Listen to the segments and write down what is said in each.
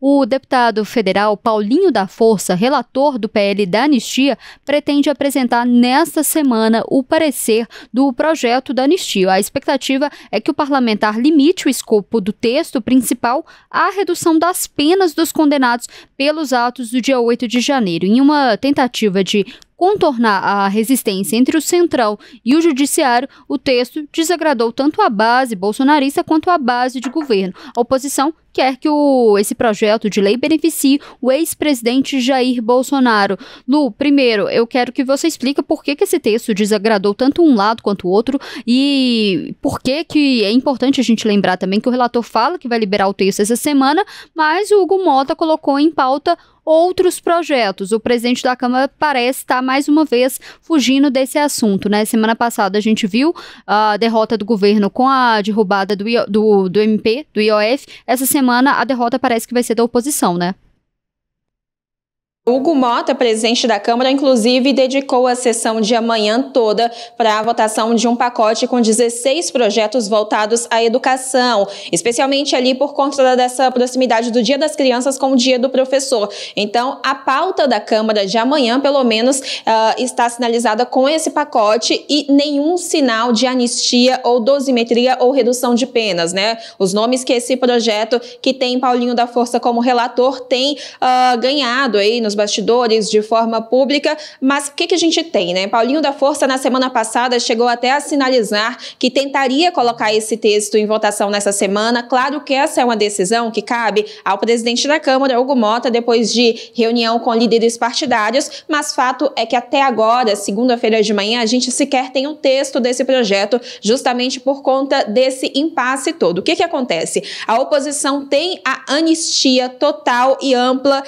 O deputado federal Paulinho da Força, relator do PL da anistia, pretende apresentar nesta semana o parecer do projeto da anistia. A expectativa é que o parlamentar limite o escopo do texto principal à redução das penas dos condenados pelos atos do dia 8 de janeiro, em uma tentativa de contornar a resistência entre o Centrão e o Judiciário. O texto desagradou tanto a base bolsonarista quanto a base de governo. A oposição quer que esse projeto de lei beneficie o ex-presidente Jair Bolsonaro. Lu, primeiro, eu quero que você explique por que esse texto desagradou tanto um lado quanto o outro e por que é importante a gente lembrar também que o relator fala que vai liberar o texto essa semana, mas o Hugo Mota colocou em pauta outros projetos. O presidente da Câmara parece estar mais uma vez fugindo desse assunto, né? Semana passada a gente viu a derrota do governo com a derrubada do MP, do IOF. Essa semana a derrota parece que vai ser da oposição, né? Hugo Mota, presidente da Câmara, inclusive dedicou a sessão de amanhã toda para a votação de um pacote com 16 projetos voltados à educação, especialmente ali por conta dessa proximidade do Dia das Crianças com o Dia do Professor. Então, a pauta da Câmara de amanhã, pelo menos, está sinalizada com esse pacote e nenhum sinal de anistia ou dosimetria ou redução de penas, né? Os nomes que esse projeto, que tem Paulinho da Força como relator, tem ganhado aí nos bastidores de forma pública, mas o que a gente tem, né? Paulinho da Força, na semana passada, chegou até a sinalizar que tentaria colocar esse texto em votação nessa semana. Claro que essa é uma decisão que cabe ao presidente da Câmara, Hugo Mota, depois de reunião com líderes partidários, mas fato é que até agora, segunda-feira de manhã, a gente sequer tem um texto desse projeto, justamente por conta desse impasse todo. O que acontece? A oposição tem a anistia total e ampla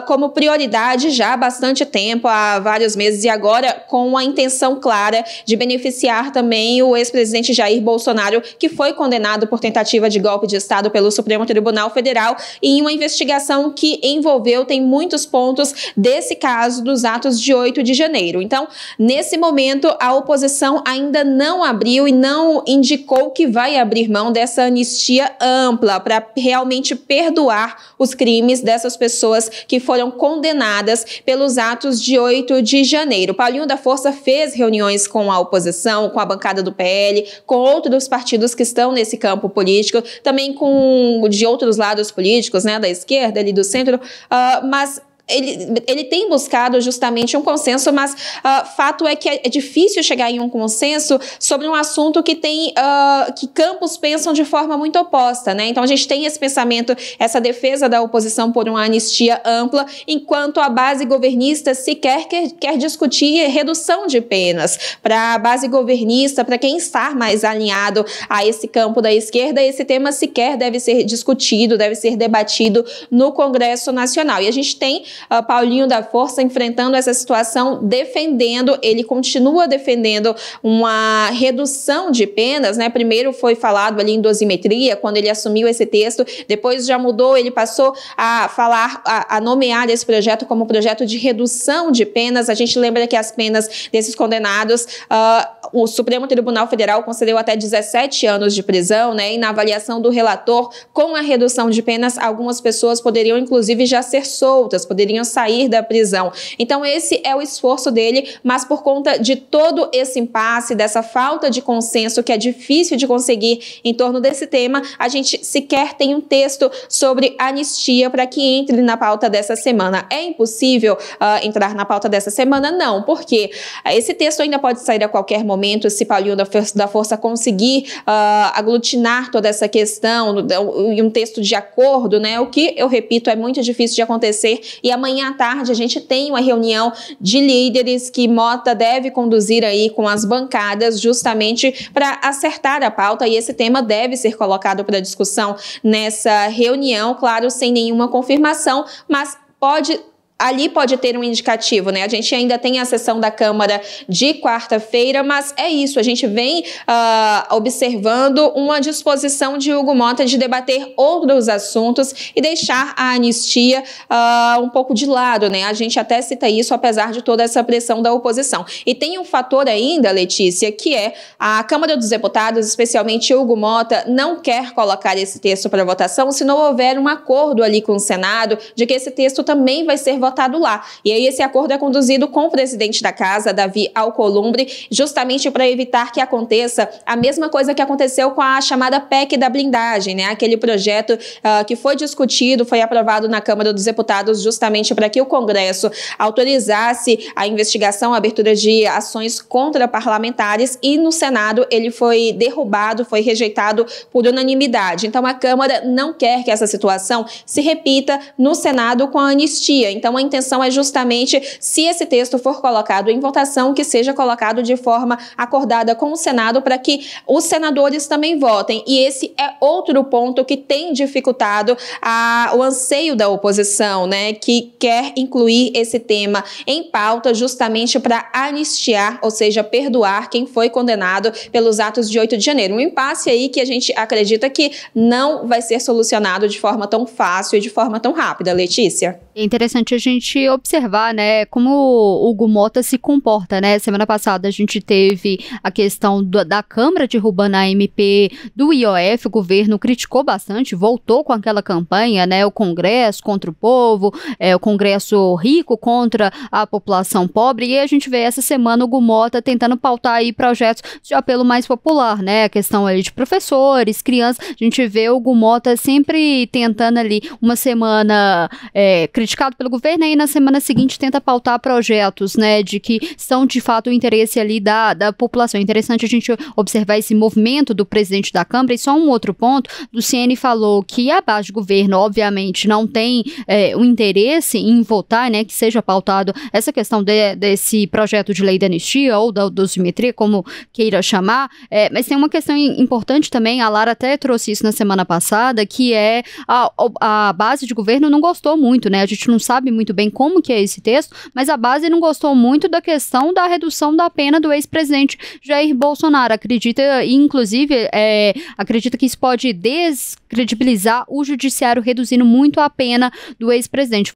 como prioridade já há bastante tempo, há vários meses, e agora com a intenção clara de beneficiar também o ex-presidente Jair Bolsonaro, que foi condenado por tentativa de golpe de Estado pelo Supremo Tribunal Federal em uma investigação que envolveu, tem muitos pontos desse caso dos atos de 8 de janeiro. Então, nesse momento, a oposição ainda não abriu e não indicou que vai abrir mão dessa anistia ampla para realmente perdoar os crimes dessas pessoas que foram condenadas pelos atos de 8 de janeiro. Paulinho da Força fez reuniões com a oposição, com a bancada do PL, com outros partidos que estão nesse campo político, também com de outros lados políticos, né, da esquerda, ali do centro, mas ele tem buscado justamente um consenso, mas fato é que é difícil chegar em um consenso sobre um assunto que tem que campos pensam de forma muito oposta, né? Então a gente tem esse pensamento, essa defesa da oposição por uma anistia ampla, enquanto a base governista sequer quer discutir redução de penas. Para a base governista, para quem está mais alinhado a esse campo da esquerda, esse tema sequer deve ser discutido, deve ser debatido no Congresso Nacional. E a gente tem Paulinho da Força enfrentando essa situação, ele continua defendendo uma redução de penas, né? Primeiro foi falado ali em dosimetria, quando ele assumiu esse texto, depois já mudou, ele passou a falar, a nomear esse projeto como projeto de redução de penas. A gente lembra que as penas desses condenados, o Supremo Tribunal Federal concedeu até 17 anos de prisão, né? E na avaliação do relator, com a redução de penas, algumas pessoas poderiam inclusive já ser soltas, poderiam sair da prisão. Então esse é o esforço dele, mas por conta de todo esse impasse, dessa falta de consenso que é difícil de conseguir em torno desse tema, a gente sequer tem um texto sobre anistia para que entre na pauta dessa semana. É impossível entrar na pauta dessa semana? Não, porque esse texto ainda pode sair a qualquer momento se Paulinho da Força conseguir aglutinar toda essa questão em um texto de acordo, né? O que, eu repito, é muito difícil de acontecer. E amanhã à tarde a gente tem uma reunião de líderes que Mota deve conduzir aí com as bancadas justamente para acertar a pauta, e esse tema deve ser colocado para discussão nessa reunião, claro, sem nenhuma confirmação, mas pode ali pode ter um indicativo, né? A gente ainda tem a sessão da Câmara de quarta-feira, mas é isso, a gente vem observando uma disposição de Hugo Mota de debater outros assuntos e deixar a anistia um pouco de lado, né? A gente até cita isso apesar de toda essa pressão da oposição. E tem um fator ainda, Letícia, que é a Câmara dos Deputados, especialmente Hugo Mota, não quer colocar esse texto para votação se não houver um acordo ali com o Senado de que esse texto também vai ser votado lá. E aí esse acordo é conduzido com o presidente da casa, Davi Alcolumbre, justamente para evitar que aconteça a mesma coisa que aconteceu com a chamada PEC da blindagem, né? Aquele projeto que foi discutido, foi aprovado na Câmara dos Deputados justamente para que o Congresso autorizasse a investigação, a abertura de ações contra parlamentares, e no Senado ele foi derrubado, foi rejeitado por unanimidade. Então a Câmara não quer que essa situação se repita no Senado com a anistia. Então a intenção é justamente, se esse texto for colocado em votação, que seja colocado de forma acordada com o Senado para que os senadores também votem. E esse é outro ponto que tem dificultado o anseio da oposição, né, que quer incluir esse tema em pauta justamente para anistiar, ou seja, perdoar quem foi condenado pelos atos de 8 de janeiro. Um impasse aí que a gente acredita que não vai ser solucionado de forma tão fácil e de forma tão rápida, Letícia. É interessante a gente observar, né, como o Hugo Mota se comporta, né? Semana passada a gente teve a questão da Câmara derrubando a MP do IOF, o governo criticou bastante, voltou com aquela campanha, né, o Congresso contra o povo, o Congresso rico contra a população pobre, e a gente vê essa semana o Hugo Mota tentando pautar aí projetos de apelo mais popular, né, a questão ali de professores, crianças, a gente vê o Hugo Mota sempre tentando ali, uma semana criticado pelo governo, e na semana seguinte tenta pautar projetos, né, de que são de fato o interesse ali da população. É interessante a gente observar esse movimento do presidente da Câmara. E só um outro ponto, Luciene falou que a base de governo obviamente não tem o interesse em votar, né, que seja pautado essa questão desse projeto de lei da anistia ou da dosimetria, como queira chamar, mas tem uma questão importante também, a Lara até trouxe isso na semana passada, que é a base de governo não gostou muito, né, a gente não sabe muito bem como que é esse texto, mas a base não gostou muito da questão da redução da pena do ex-presidente Jair Bolsonaro. Acredita, inclusive, acredita que isso pode descredibilizar o judiciário, reduzindo muito a pena do ex-presidente.